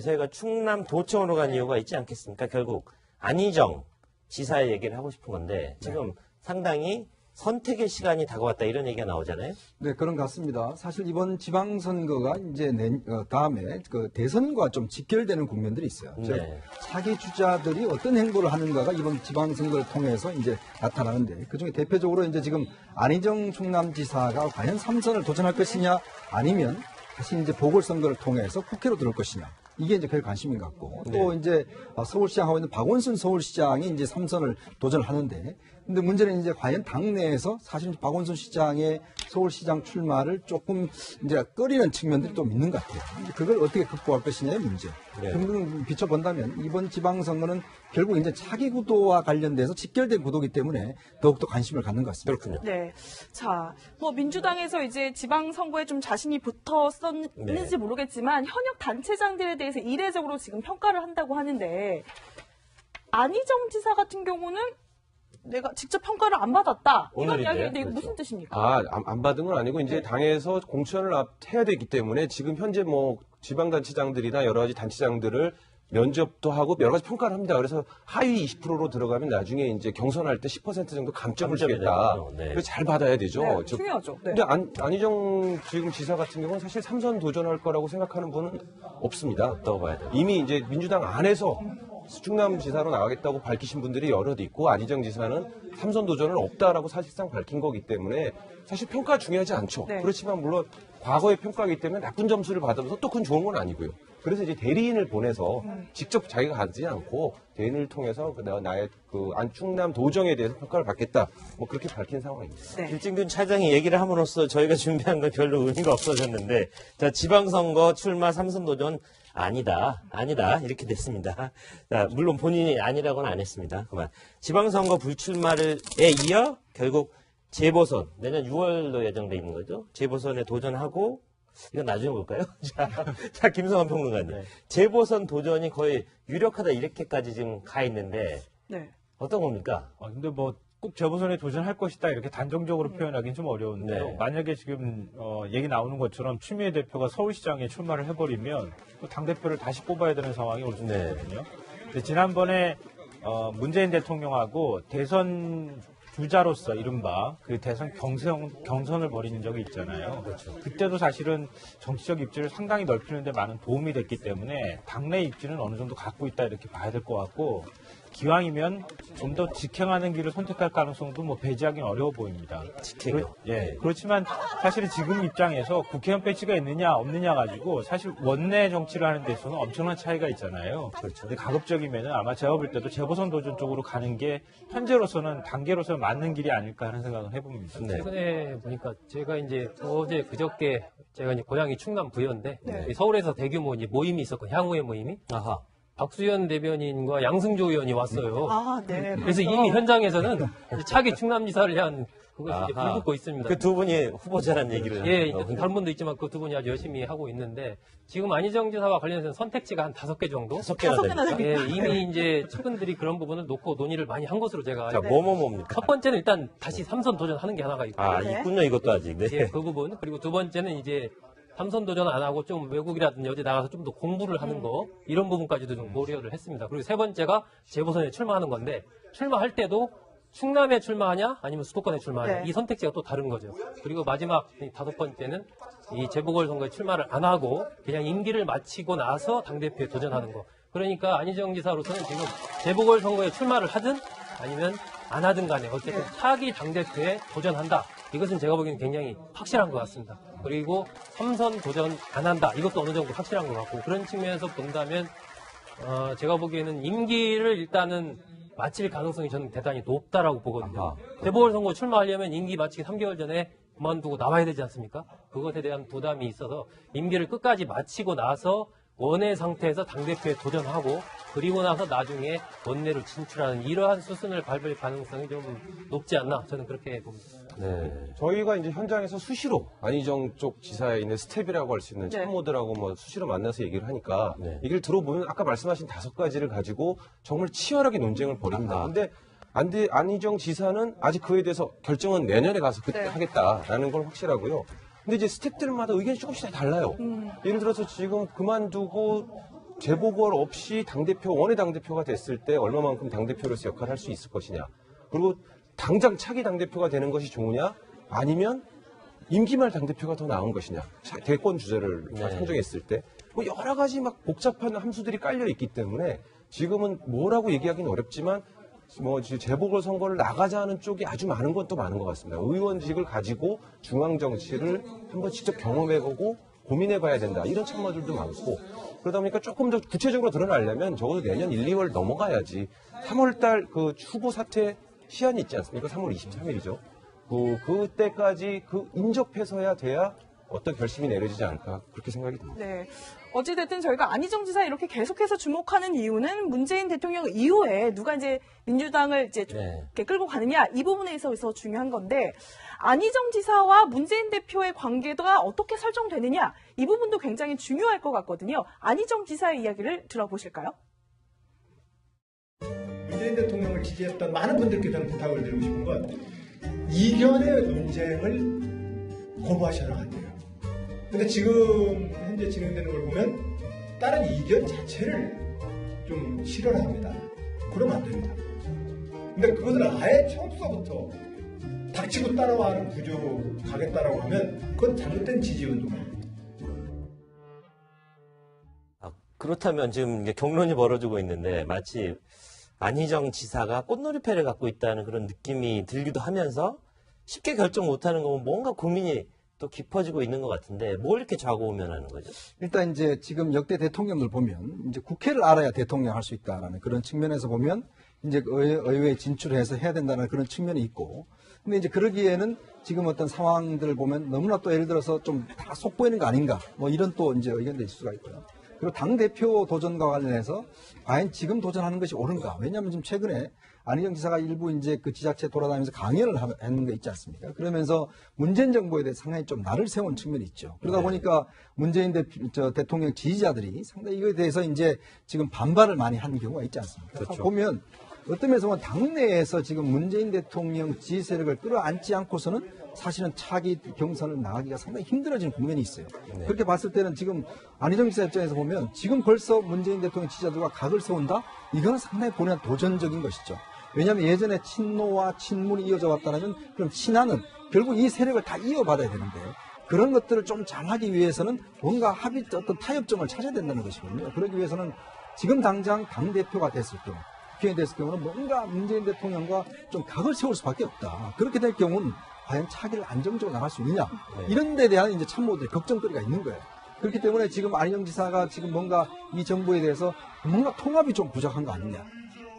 저희가 충남 도청으로 간 이유가 있지 않겠습니까? 결국 안희정 지사의 얘기를 하고 싶은 건데 지금 상당히 선택의 시간이 다가왔다 이런 얘기가 나오잖아요. 네, 그런 것 같습니다. 사실 이번 지방선거가 이제 다음에 그 대선과 좀 직결되는 국면들이 있어요. 즉, 차기 주자들이 어떤 행보를 하는가가 이번 지방선거를 통해서 이제 나타나는데 그중에 대표적으로 이제 지금 안희정 충남지사가 과연 3선을 도전할 것이냐 아니면 다시 이제 보궐선거를 통해서 국회로 들어올 것이냐. 이게 이제 제일 관심인 것 같고 또 이제 서울시장 하고 있는 박원순 서울시장이 이제 3선을 도전을 하는데 근데 문제는 이제 과연 당내에서 사실 박원순 시장의 서울시장 출마를 조금 이제 꺼리는 측면들이 좀 있는 것 같아요. 그걸 어떻게 극복할 것이냐의 문제. 그런 비춰본다면 이번 지방선거는 결국 이제 차기 구도와 관련돼서 직결된 구도이기 때문에 더욱더 관심을 갖는 것 같습니다. 그렇군요. 네. 자, 뭐 민주당에서 이제 지방선거에 좀 자신이 붙었었는지 모르겠지만 현역 단체장들에 대해서 이례적으로 지금 평가를 한다고 하는데 안희정 지사 같은 경우는 내가 직접 평가를 안 받았다. 이런 이야기인데 이거 무슨 뜻입니까? 안 받은 건 아니고 이제 당에서 공천을 해야 되기 때문에 지금 현재 뭐 지방단체장들이나 여러 가지 단체장들을 면접도 하고 여러 가지 평가를 합니다. 그래서 하위 20%로 들어가면 나중에 이제 경선할 때 10% 정도 감점을 주겠다. 그래서 잘 받아야 되죠. 네, 중요하죠. 네. 근데 안희정 지금 지사 같은 경우는 사실 3선 도전할 거라고 생각하는 분은 없습니다. 없다고 봐야 돼요. 이미 이제 민주당 안에서 충남지사로 나가겠다고 밝히신 분들이 여럿 있고 안희정 지사는 3선 도전은 없다라고 사실상 밝힌 거기 때문에 사실 평가 중요하지 않죠. 네. 그렇지만 물론 과거의 평가이기 때문에 나쁜 점수를 받으면서 또 그건 좋은 건 아니고요. 그래서 이제 대리인을 보내서 직접 자기가 가지 않고 대리인을 통해서 나의 충남 도정에 대해서 평가를 받겠다. 뭐 그렇게 밝힌 상황입니다. 네. 김진균 차장이 얘기를 함으로써 저희가 준비한 건 별로 의미가 없어졌는데 자, 지방선거 출마 3선 도전 아니다 이렇게 됐습니다. 자, 물론 본인이 아니라고는 안 했습니다. 그만 지방선거 불출마에 이어 결국 재보선 내년 6월로 예정돼 있는 거죠. 재보선에 도전하고 이건 나중에 볼까요? 자 김성환 평론가님. 재보선 도전이 거의 유력하다 이렇게까지 지금 가 있는데 어떤 겁니까? 근데 뭐 꼭 재보선에 도전할 것이다 이렇게 단정적으로 표현하기는 좀 어려운데요. 만약에 지금 얘기 나오는 것처럼 추미애 대표가 서울시장에 출마를 해버리면 또 당대표를 다시 뽑아야 되는 상황이 올 수 있거든요. 근데 지난번에 문재인 대통령하고 대선 주자로서 이른바 그 대선 경선을 벌이는 적이 있잖아요. 그때도 사실은 정치적 입지를 상당히 넓히는 데 많은 도움이 됐기 때문에 당내 입지는 어느 정도 갖고 있다 이렇게 봐야 될 것 같고 기왕이면 좀 더 직행하는 길을 선택할 가능성도 뭐 배제하기는 어려워 보입니다. 직행이요? 그렇지만 사실은 지금 입장에서 국회의원 배지가 있느냐 없느냐 가지고 사실 원내 정치를 하는 데 있어서는 엄청난 차이가 있잖아요. 근데 가급적이면은 아마 제가 볼 때도 재보선 도전 쪽으로 가는 게 현재로서는 단계로서 맞는 길이 아닐까 하는 생각을 해봅니다. 최근에 보니까 제가 이제 어제 그저께 제가 이제 고향이 충남 부여인데 서울에서 대규모 이제 모임이 있었고 향후의 모임이 박수현 대변인과 양승조 의원이 왔어요. 그래서 이미 현장에서는 차기 충남지사를 향한 그것이 이제 불붙고 있습니다. 그 두 분이 후보자라는 얘기를. 이제 다른 분도 있지만 그 두 분이 아주 열심히 하고 있는데 지금 안희정 지사와 관련해서 선택지가 한 5개 정도? 5개나 됩니까? 이미 이제 측근들이 그런 부분을 놓고 논의를 많이 한 것으로 제가. 자, 뭡니까? 첫 번째는 일단 다시 3선 도전하는 게 하나가 있고. 있군요, 이것도 아직. 그 부분. 그리고 두 번째는 이제 3선 도전 안 하고 좀 외국이라든지 어디 나가서 좀 더 공부를 하는 거 이런 부분까지도 좀 고려를 했습니다. 그리고 세 번째가 재보선에 출마하는 건데 출마할 때도 충남에 출마하냐 아니면 수도권에 출마하냐 이 선택지가 또 다른 거죠. 그리고 마지막 5번째는 이 재보궐선거에 출마를 안 하고 그냥 임기를 마치고 나서 당대표에 도전하는 거. 그러니까 안희정 지사로서는 지금 재보궐선거에 출마를 하든 아니면 안 하든 간에 어쨌든 차기 당대표에 도전한다. 이것은 제가 보기에는 굉장히 확실한 것 같습니다. 그리고 3선 도전 안 한다. 이것도 어느 정도 확실한 것 같고 그런 측면에서 본다면 제가 보기에는 임기를 일단은 마칠 가능성이 저는 대단히 높다라고 보거든요. 재보궐선거 출마하려면 임기 마치기 3개월 전에 그만두고 나와야 되지 않습니까? 그것에 대한 부담이 있어서 임기를 끝까지 마치고 나서 원외 상태에서 당대표에 도전하고 그리고 나서 나중에 원내로 진출하는 이러한 수순을 밟을 가능성이 좀 높지 않나 저는 그렇게 봅니다. 저희가 이제 현장에서 수시로 안희정 쪽 지사에 있는 스텝이라고 할 수 있는 참모들하고 뭐 수시로 만나서 얘기를 하니까 얘기를 들어보면 아까 말씀하신 5가지를 가지고 정말 치열하게 논쟁을 벌입니다. 근데 안희정 지사는 아직 그에 대해서 결정은 내년에 가서 그때 하겠다라는 걸 확실하고요. 근데 이제 스텝들마다 의견이 조금씩 달라요. 예를 들어서 지금 그만두고 재보궐 없이 당대표, 원외 당대표가 됐을 때 얼마만큼 당대표로서 역할을 할 수 있을 것이냐. 그리고 당장 차기 당대표가 되는 것이 좋으냐, 아니면 임기 말 당대표가 더 나은 것이냐. 대권 주자를 선정했을 때. 뭐 여러 가지 막 복잡한 함수들이 깔려 있기 때문에 지금은 뭐라고 얘기하기는 어렵지만 뭐 재보궐 선거를 나가자는 쪽이 아주 많은 건 또 많은 것 같습니다. 의원직을 가지고 중앙 정치를 한번 직접 경험해보고 고민해봐야 된다. 이런 참모들도 많고 그러다 보니까 조금 더 구체적으로 드러나려면 적어도 내년 1, 2월 넘어가야지 3월달 그 후보 사퇴 시한이 있지 않습니까? 3월 23일이죠. 그때까지 인접해서야 돼야 어떤 결심이 내려지지 않을까 그렇게 생각이 듭니다. 네. 어찌됐든 저희가 안희정 지사 이렇게 계속해서 주목하는 이유는 문재인 대통령 이후에 누가 이제 민주당을 이제 이렇게 끌고 가느냐 이 부분에 있어서 중요한 건데 안희정 지사와 문재인 대표의 관계가 어떻게 설정되느냐 이 부분도 굉장히 중요할 것 같거든요. 안희정 지사의 이야기를 들어보실까요? 문재인 대통령을 지지했던 많은 분들께 저는 부탁을 드리고 싶은 건 이견의 논쟁을 거부하셔야 한대요. 근데 지금 현재 진행되는 걸 보면 다른 이견 자체를 좀 싫어를 합니다. 그러면 안 됩니다. 근데 그것을 아예 처음부터 닥치고 따라와는 구조로 가겠다라고 하면 그건 잘못된 지지운동이에요. 그렇다면 지금 이제 경론이 벌어지고 있는데 마치 안희정 지사가 꽃놀이패를 갖고 있다는 그런 느낌이 들기도 하면서 쉽게 결정 못하는 거면 뭔가 고민이 또 깊어지고 있는 것 같은데 뭘 이렇게 좌고우면하는 거죠? 일단 이제 지금 역대 대통령들 보면 이제 국회를 알아야 대통령 할 수 있다라는 그런 측면에서 보면 이제 의회에 진출해서 해야 된다는 그런 측면이 있고 근데 이제 그러기에는 지금 어떤 상황들을 보면 너무나 또 예를 들어서 좀 다 속보이는 거 아닌가 뭐 이런 또 이제 의견도 있을 수가 있고요. 그리고 당대표 도전과 관련해서 과연 지금 도전하는 것이 옳은가? 왜냐하면 지금 최근에 안희정 지사가 일부 이제 그 지자체 돌아다니면서 강연을 하는 게 있지 않습니까? 그러면서 문재인 정부에 대해 상당히 좀 날을 세운 측면이 있죠. 그러다 보니까 문재인 대통령 지지자들이 상당히 이거에 대해서 이제 지금 반발을 많이 하는 경우가 있지 않습니까? 그렇죠. 보면 어떤 면에서 보면 당내에서 지금 문재인 대통령 지지 세력을 끌어안지 않고서는 사실은 차기 경선을 나가기가 상당히 힘들어지는 국면이 있어요. 그렇게 봤을 때는 지금 안희정 지사 입장에서 보면 지금 벌써 문재인 대통령 지지자들과 각을 세운다? 이거는 상당히 본인한 도전적인 것이죠. 왜냐하면 예전에 친노와 친문이 이어져 왔다면 그럼 친한은 결국 이 세력을 다 이어받아야 되는데 그런 것들을 좀 잘하기 위해서는 뭔가 합의 어떤 타협점을 찾아야 된다는 것이거든요. 그러기 위해서는 지금 당장 당대표가 됐을 경우 국회의원이 됐을 경우는 뭔가 문재인 대통령과 좀 각을 세울 수밖에 없다. 그렇게 될 경우는 과연 차기를 안정적으로 나갈 수 있느냐 이런 데 대한 이제 참모들의 걱정거리가 있는 거예요. 그렇기 때문에 지금 안희정 지사가 지금 뭔가 이 정부에 대해서 뭔가 통합이 좀 부족한 거 아니냐.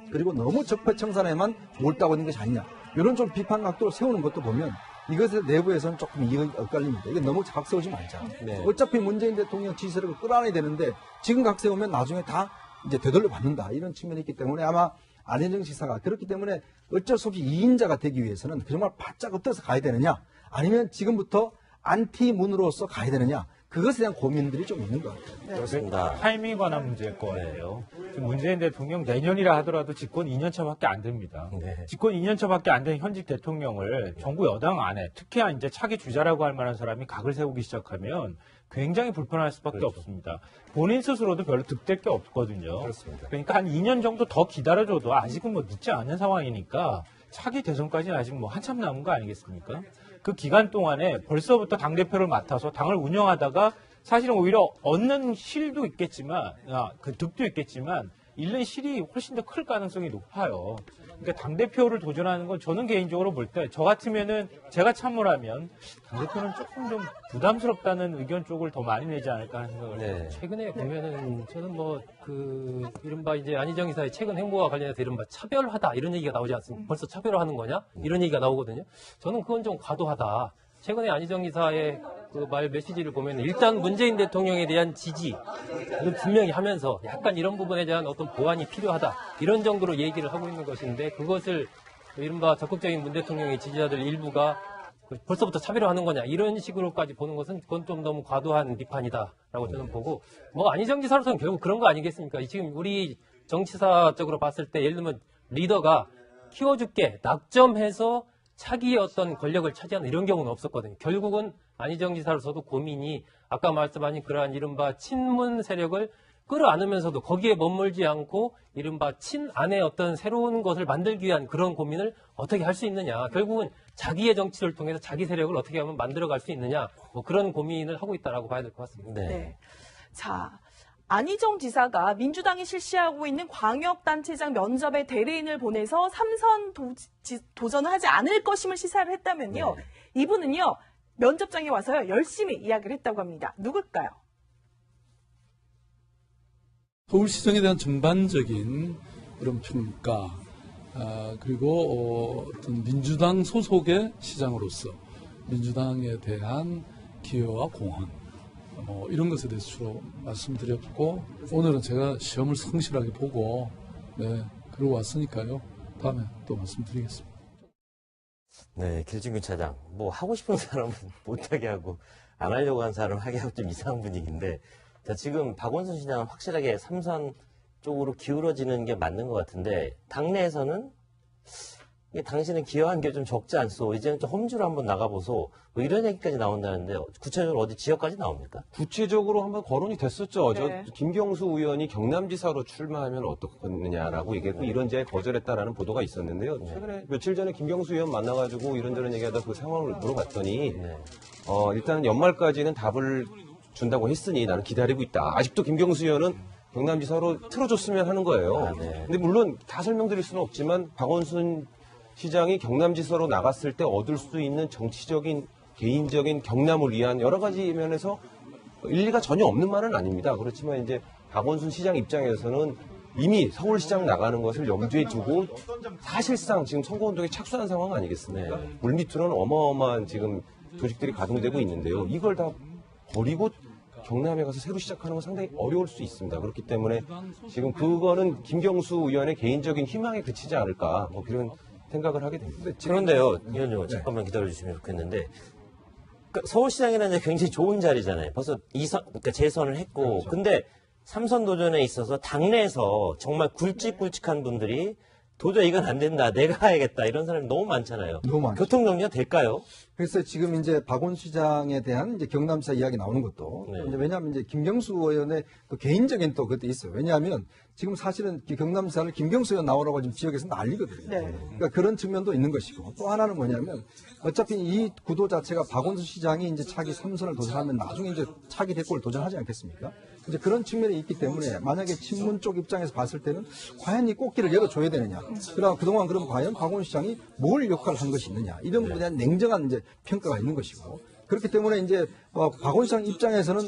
그리고 너무 적폐청산에만 몰두하고 있는 것이 아니냐. 이런 좀 비판 각도를 세우는 것도 보면 이것에 내부에서는 조금 엇갈립니다. 이게 너무 각 세우지 말자. 어차피 문재인 대통령 지지세력을 끌어안아야 되는데 지금 각 세우면 나중에 다 이제 되돌려 받는다. 이런 측면이 있기 때문에 아마 안희정 지사가 그렇기 때문에 어쩔 수 없이 2인자가 되기 위해서는 정말 바짝 엎드려서 가야 되느냐 아니면 지금부터 안티문으로서 가야 되느냐 그것에 대한 고민들이 좀 있는 것 같아요. 그렇습니다. 타이밍에 관한 문제일 것 같아요. 지금 문재인 대통령 내년이라 하더라도 집권 2년차밖에 안 됩니다. 집권 2년차밖에 안 된 현직 대통령을 정부 여당 안에 특히 이제 차기 주자라고 할 만한 사람이 각을 세우기 시작하면 굉장히 불편할 수밖에 없습니다. 본인 스스로도 별로 득될 게 없거든요. 그렇습니다. 그러니까 한 2년 정도 더 기다려줘도 아직은 뭐 늦지 않은 상황이니까 차기 대선까지는 아직 뭐 한참 남은 거 아니겠습니까? 그 기간 동안에 벌써부터 당대표를 맡아서 당을 운영하다가 사실은 오히려 얻는 실도 있겠지만, 그 득도 있겠지만, 잃는 실이 훨씬 더 클 가능성이 높아요. 그러니까 당대표를 도전하는 건 저는 개인적으로 볼 때, 저 같으면은 제가 참모라면 당대표는 조금 좀 부담스럽다는 의견 쪽을 더 많이 내지 않을까 하는 생각을 해요. 최근에 보면은 저는 뭐 이른바 이제 안희정 지사의 최근 행보와 관련해서 이른바 차별하다 이런 얘기가 나오지 않습니까? 벌써 차별화하는 거냐? 이런 얘기가 나오거든요. 저는 그건 좀 과도하다. 최근에 안희정 지사의 그 말 메시지를 보면 일단 문재인 대통령에 대한 지지를 분명히 하면서 약간 이런 부분에 대한 어떤 보완이 필요하다. 이런 정도로 얘기를 하고 있는 것인데 그것을 이른바 적극적인 문 대통령의 지지자들 일부가 벌써부터 차별화하는 거냐 이런 식으로까지 보는 것은 그건 좀 너무 과도한 비판이다라고 저는 보고 뭐 안희정 지사로서는 결국 그런 거 아니겠습니까? 지금 우리 정치사적으로 봤을 때 예를 들면 리더가 키워줄게 낙점해서 차기의 어떤 권력을 차지하는 이런 경우는 없었거든요. 결국은 안희정 지사로서도 고민이 아까 말씀하신 그러한 이른바 친문 세력을 끌어안으면서도 거기에 머물지 않고 이른바 친안의 어떤 새로운 것을 만들기 위한 그런 고민을 어떻게 할 수 있느냐. 결국은 자기의 정치를 통해서 자기 세력을 어떻게 하면 만들어갈 수 있느냐. 뭐 그런 고민을 하고 있다라고 봐야 될 것 같습니다. 네. 네. 자, 안희정 지사가 민주당이 실시하고 있는 광역단체장 면접에 대리인을 보내서 삼선 도전을 하지 않을 것임을 시사를 했다면요. 네. 이분은요, 면접장에 와서요, 열심히 이야기를 했다고 합니다. 누굴까요? 서울시정에 대한 전반적인 그런 평가, 그리고 어떤 민주당 소속의 시장으로서 민주당에 대한 기여와 공헌, 이런 것에 대해서 주로 말씀드렸고, 오늘은 제가 시험을 성실하게 보고, 네, 그러고 왔으니까요. 다음에 또 말씀드리겠습니다. 네, 길진균 차장. 뭐, 하고 싶은 사람은 못하게 하고, 안 하려고 한 사람은 하게 하고 좀 이상한 분위기인데, 자, 지금 박원순 시장은 확실하게 삼선 쪽으로 기울어지는 게 맞는 것 같은데, 당내에서는 이게 당신은 기여한 게 좀 적지 않소. 이제는 좀 험주로 한번 나가보소. 뭐 이런 얘기까지 나온다는데, 구체적으로 어디 지역까지 나옵니까? 구체적으로 한번 거론이 됐었죠. 네. 저 김경수 의원이 경남지사로 출마하면 어떻겠느냐라고 얘기했고 이런저런 거절했다라는 보도가 있었는데요. 최근에 며칠 전에 김경수 의원 만나가지고 이런저런 얘기하다 그 상황을 물어봤더니 네. 일단 연말까지는 답을 준다고 했으니 나는 기다리고 있다. 아직도 김경수 의원은 경남지사로 틀어줬으면 하는 거예요. 네. 근데 물론 다 설명드릴 수는 없지만 박원순 시장이 경남지사로 나갔을 때 얻을 수 있는 정치적인 개인적인 경남을 위한 여러 가지 면에서 일리가 전혀 없는 말은 아닙니다. 그렇지만 이제 박원순 시장 입장에서는 이미 서울시장 나가는 것을 염두에 두고 사실상 지금 선거운동에 착수한 상황 아니겠습니까? 네. 물밑으로는 어마어마한 지금 조직들이 가동되고 있는데요. 이걸 다 버리고 경남에 가서 새로 시작하는 건 상당히 어려울 수 있습니다. 그렇기 때문에 지금 그거는 김경수 의원의 개인적인 희망에 그치지 않을까 뭐 그런 생각을 하게 됩니다. 그런데요, 의원님, 잠깐만 기다려주시면 좋겠는데, 그러니까 서울시장이라는 게 굉장히 좋은 자리잖아요. 벌써 그러니까 재선을 했고, 그렇죠. 근데 삼선 도전에 있어서 당내에서 정말 굵직굵직한 분들이 도저히 이건 안 된다, 내가 해야겠다, 이런 사람이 너무 많잖아요. 너무 많죠. 교통정리가 될까요? 그래서 지금 이제 박원순 시장에 대한 이제 경남지사 이야기 나오는 것도 네. 이제 왜냐하면 이제 김경수 의원의 또 개인적인 또 그것도 있어요. 왜냐하면 지금 사실은 경남지사를 김경수 의원 나오라고 지금 지역에서 난리거든요. 네. 그러니까 그런 측면도 있는 것이고 또 하나는 뭐냐면 어차피 이 구도 자체가 박원순 시장이 이제 차기 3선을 도전하면 나중에 이제 차기 대권을 도전하지 않겠습니까? 이제 그런 측면이 있기 때문에 만약에 친문 쪽 입장에서 봤을 때는 과연 이 꽃길을 열어줘야 되느냐. 그동안 그럼 과연 박원순 시장이 뭘 역할을 한 것이 있느냐. 이런 부분에 대한 냉정한 이제 평가가 있는 것이고. 그렇기 때문에 이제 박원순 시장 입장에서는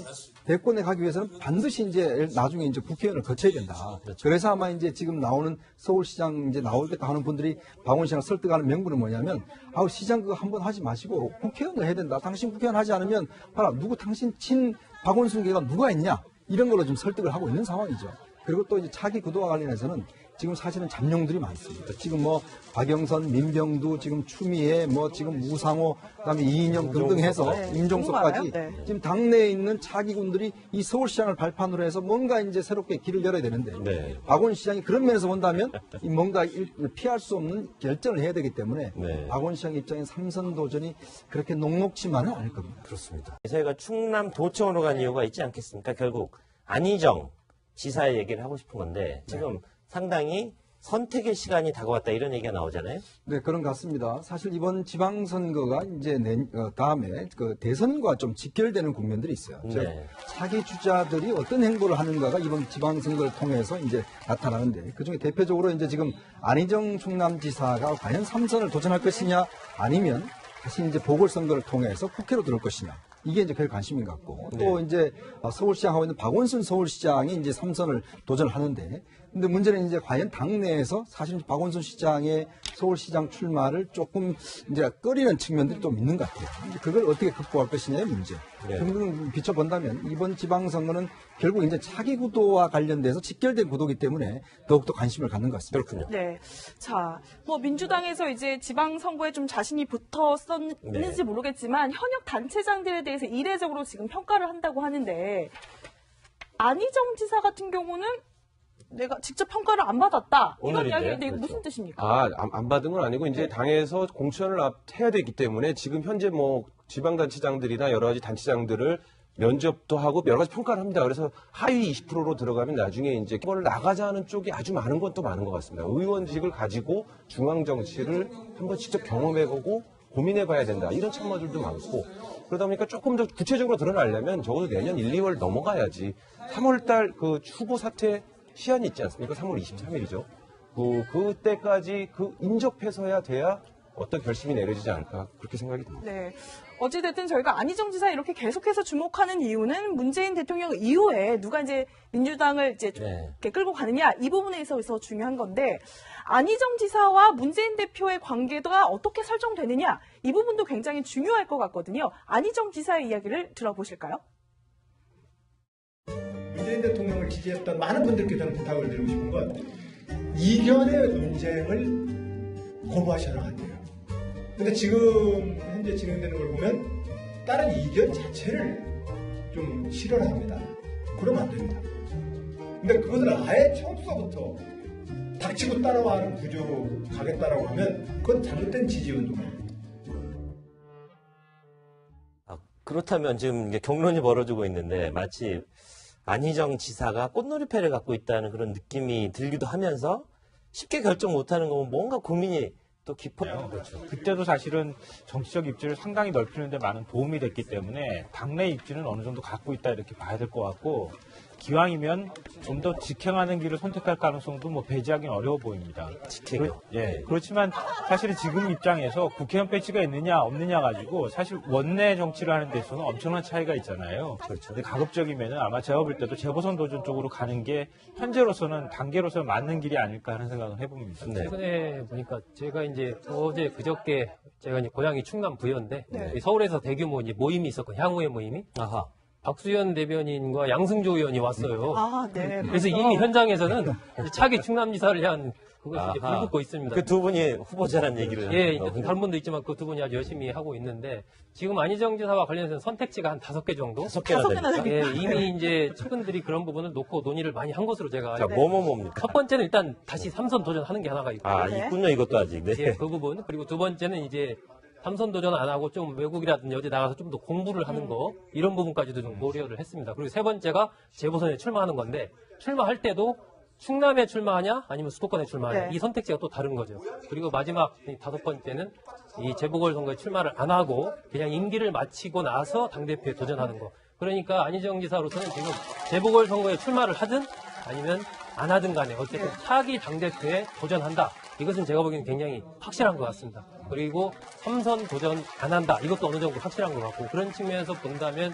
대권에 가기 위해서는 반드시 이제 나중에 이제 국회의원을 거쳐야 된다. 그래서 아마 이제 지금 나오는 서울시장 이제 나오겠다 하는 분들이 박원순 시장을 설득하는 명분은 뭐냐면, 아우 시장 그거 한번 하지 마시고 국회의원을 해야 된다. 당신 국회의원 하지 않으면 봐라 누구 당신 친 박원순계가 누가 있냐. 이런 걸로 좀 설득을 하고 있는 상황이죠. 그리고 또 이제 차기 구도와 관련해서는 지금 사실은 잠룡들이 많습니다. 지금 뭐 박영선, 민병두, 지금 추미애, 뭐 지금 우상호, 그다음에 이인영 등등 해서 네, 임종석까지 너무 많아요. 네. 지금 당내에 있는 차기군들이 이 서울시장을 발판으로 해서 뭔가 이제 새롭게 길을 열어야 되는데 네. 박원순 시장이 그런 면에서 본다면 이 뭔가 피할 수 없는 결정을 해야 되기 때문에 네. 박원순 시장 입장에 삼선 도전이 그렇게 녹록지만은 않을 겁니다. 그렇습니다. 저희가 충남 도청으로 간 이유가 있지 않겠습니까? 결국 안희정 지사의 얘기를 하고 싶은 건데 지금 상당히 선택의 시간이 다가왔다 이런 얘기가 나오잖아요. 네, 그런 것 같습니다. 사실 이번 지방선거가 이제 다음에 그 대선과 좀 직결되는 국면들이 있어요. 즉, 네. 차기 주자들이 어떤 행보를 하는가가 이번 지방선거를 통해서 이제 나타나는데 그중에 대표적으로 이제 지금 안희정 충남지사가 과연 3선을 도전할 것이냐 아니면 다시 이제 보궐선거를 통해서 국회로 들어올 것이냐. 이게 이제 별 관심인 것 같고 또 이제 서울시장 하고 있는 박원순 서울시장이 이제 3선을 도전하는데 근데 문제는 이제 과연 당내에서 사실 박원순 시장의 서울시장 출마를 조금 이제 꺼리는 측면들이 좀 있는 것 같아요. 이제 그걸 어떻게 극복할 것이냐의 문제. 네. 등등 비춰본다면 이번 지방선거는 결국 이제 차기 구도와 관련돼서 직결된 구도이기 때문에 더욱더 관심을 갖는 것 같습니다. 그렇군요. 네. 자, 뭐 민주당에서 이제 지방선거에 좀 자신이 붙었었는지 네. 모르겠지만 현역 단체장들에 대해서 이례적으로 지금 평가를 한다고 하는데 안희정 지사 같은 경우는 내가 직접 평가를 안 받았다. 이런 오늘인데요? 이야기인데 이거 그렇죠. 무슨 뜻입니까? 안 받은 건 아니고 이제 당에서 공천을 해야 되기 때문에 지금 현재 뭐 지방단체장들이나 여러 가지 단체장들을 면접도 하고 여러 가지 평가를 합니다. 그래서 하위 20%로 들어가면 나중에 이제 그걸 나가자는 쪽이 아주 많은 건 또 많은 것 같습니다. 의원직을 가지고 중앙 정치를 한번 직접 경험해보고 고민해봐야 된다. 이런 참모들도 많고 그러다 보니까 조금 더 구체적으로 드러나려면 적어도 내년 1, 2월 넘어가야지 3월달 그 후보 사퇴 시한이 있지 않습니까? 3월 23일이죠. 그때까지 인접해서야 돼야 어떤 결심이 내려지지 않을까 그렇게 생각이 듭니다. 네. 어찌됐든 저희가 안희정 지사 이렇게 계속해서 주목하는 이유는 문재인 대통령 이후에 누가 이제 민주당을 이제 이렇게 끌고 가느냐 이 부분에 있어서 중요한 건데 안희정 지사와 문재인 대표의 관계가 어떻게 설정되느냐 이 부분도 굉장히 중요할 것 같거든요. 안희정 지사의 이야기를 들어보실까요? 문재인 대통령을 지지했던 많은 분들께 저는 부탁을 드리고 싶은 건 이견의 논쟁을 거부하셔야 한대요. 근데 지금 현재 진행되는 걸 보면 다른 이견 자체를 좀 싫어를 합니다. 그러면 안 됩니다. 근데 그것을 아예 처음서부터 닥치고 따라와는 구조로 가겠다라고 하면 그건 잘못된 지지운동이에요. 그렇다면 지금 이게 경론이 벌어지고 있는데 마치 안희정 지사가 꽃놀이패를 갖고 있다는 그런 느낌이 들기도 하면서 쉽게 결정 못하는 거면 뭔가 고민이 또 깊어요. 그렇죠. 그때도 사실은 정치적 입지를 상당히 넓히는 데 많은 도움이 됐기 때문에 당내 입지는 어느 정도 갖고 있다 이렇게 봐야 될 것 같고 기왕이면 좀 더 직행하는 길을 선택할 가능성도 뭐 배제하기는 어려워 보입니다. 직행요? 그렇지만 사실은 지금 입장에서 국회의원 배치가 있느냐 없느냐 가지고 사실 원내 정치를 하는 데 있어서는 엄청난 차이가 있잖아요. 그렇죠. 근데 가급적이면은 아마 제가 볼 때도 재보선 도전 쪽으로 가는 게 현재로서는 단계로서는 맞는 길이 아닐까 하는 생각을 해봅니다. 네. 최근에 보니까 제가 이제 어제 그저께 제가 이제 고향이 충남 부여인데 서울에서 대규모 이제 모임이 있었고 향후의 모임이 아하. 박수현 대변인과 양승조 의원이 왔어요. 아, 네. 그래서 이미 현장에서는 차기 충남지사를 향한 그것이 이제 불붙고 있습니다. 그 두 분이 후보자라는 얘기를. 예, 다른 분도 있지만 그 두 분이 아주 열심히 하고 있는데 지금 안희정 지사와 관련해서 선택지가 한 5개 정도? 5개나 됩니까? 예, 이미 이제 측근들이 그런 부분을 놓고 논의를 많이 한 것으로 제가 자, 뭡니까? 첫 번째는 일단 다시 삼선 도전하는 게 하나가 있고 아, 있군요, 이것도 아직. 네. 예, 그 부분. 그리고 두 번째는 이제 삼선 도전 안 하고 좀 외국이라든지 어디 나가서 좀 더 공부를 하는 거 이런 부분까지도 좀 고려를 했습니다. 그리고 세 번째가 재보선에 출마하는 건데 출마할 때도 충남에 출마하냐 아니면 수도권에 출마하냐 이 선택지가 또 다른 거죠. 그리고 마지막 5번째는 이 재보궐선거에 출마를 안 하고 그냥 임기를 마치고 나서 당대표에 도전하는 거. 그러니까 안희정 지사로서는 지금 재보궐선거에 출마를 하든 아니면 안 하든 간에 어쨌든 차기 당대표에 도전한다. 이것은 제가 보기에는 굉장히 확실한 것 같습니다. 그리고 3선 도전 안 한다. 이것도 어느 정도 확실한 것 같고 그런 측면에서 본다면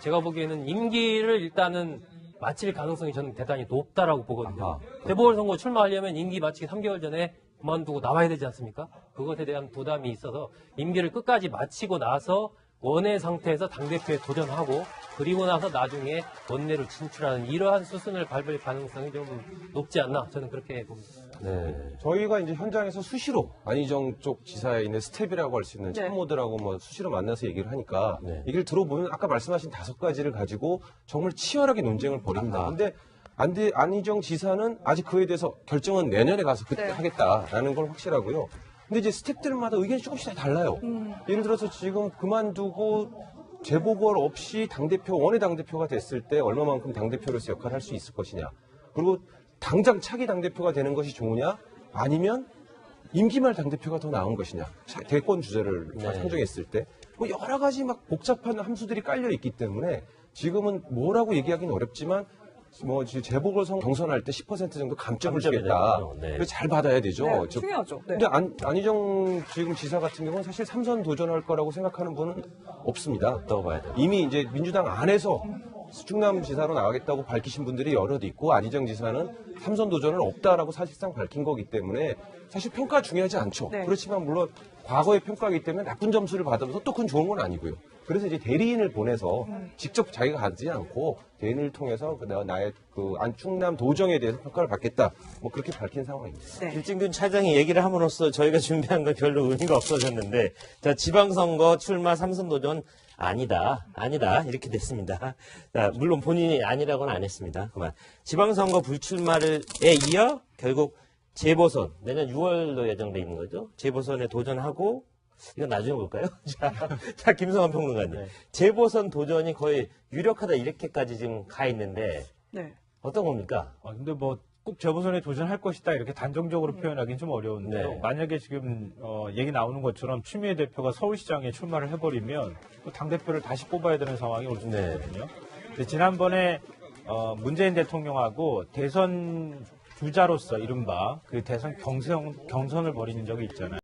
제가 보기에는 임기를 일단은 마칠 가능성이 저는 대단히 높다라고 보거든요. 재보궐선거 출마하려면 임기 마치기 3개월 전에 그만두고 나와야 되지 않습니까? 그것에 대한 부담이 있어서 임기를 끝까지 마치고 나서 원외 상태에서 당대표에 도전하고 그리고 나서 나중에 원내로 진출하는 이러한 수순을 밟을 가능성이 좀 높지 않나 저는 그렇게 봅니다. 네. 저희가 이제 현장에서 수시로 안희정 쪽 지사에 있는 스텝이라고 할 수 있는 참모들하고 뭐 수시로 만나서 얘기를 하니까 얘기를 들어보면 아까 말씀하신 5가지를 가지고 정말 치열하게 논쟁을 벌입니다. 근데 안희정 지사는 아직 그에 대해서 결정은 내년에 가서 그때 하겠다라는 걸 확실하고요. 근데 이제 스텝들마다 의견이 조금씩 다 달라요. 예를 들어서 지금 그만두고 재보궐 없이 원외 당대표가 됐을 때 얼마만큼 당대표로서 역할을 할 수 있을 것이냐. 그리고 당장 차기 당대표가 되는 것이 좋으냐 아니면 임기 말 당대표가 더 나은 것이냐. 대권 주자를 선정했을 때 뭐 여러 가지 막 복잡한 함수들이 깔려 있기 때문에 지금은 뭐라고 얘기하기는 어렵지만 뭐 재보궐선거 경선할 때 10% 정도 감점을 주겠다. 그거 잘 받아야 되죠. 네, 중요하죠. 네. 근데 안희정 지금 지사 같은 경우는 사실 3선 도전할 거라고 생각하는 분은 없습니다. 없다고 봐야 돼요. 이미 이제 민주당 안에서 충남 지사로 나가겠다고 밝히신 분들이 여럿 있고 안희정 지사는 3선 도전은 없다라고 사실상 밝힌 거기 때문에 사실 평가 중요하지 않죠. 그렇지만 물론 과거의 평가이기 때문에 나쁜 점수를 받아서 또 그건 좋은 건 아니고요. 그래서 이제 대리인을 보내서 직접 자기가 가지 않고 대리인을 통해서 나의 충남 도정에 대해서 평가를 받겠다. 뭐 그렇게 밝힌 상황입니다. 길진균 차장이 얘기를 함으로써 저희가 준비한 건 별로 의미가 없어졌는데, 자, 지방선거 출마 3선 도전 아니다. 이렇게 됐습니다. 자, 물론 본인이 아니라고는 안 했습니다. 그만. 지방선거 불출마에 이어 결국 재보선, 내년 6월로 예정돼 있는 거죠. 재보선에 도전하고 이건 나중에 볼까요? 자, 김성환 평론가님. 네. 재보선 도전이 거의 유력하다 이렇게까지 지금 가 있는데 네. 어떤 겁니까? 근데 뭐 꼭 재보선에 도전할 것이다 이렇게 단정적으로 표현하기는 좀 어려운데요. 네. 만약에 지금 얘기 나오는 것처럼 추미애 대표가 서울시장에 출마를 해버리면 또 당대표를 다시 뽑아야 되는 상황이 올 수도 네. 있거든요. 근데 지난번에 문재인 대통령하고 대선 주자로서 이른바 그 대선 경선을 벌이는 적이 있잖아요.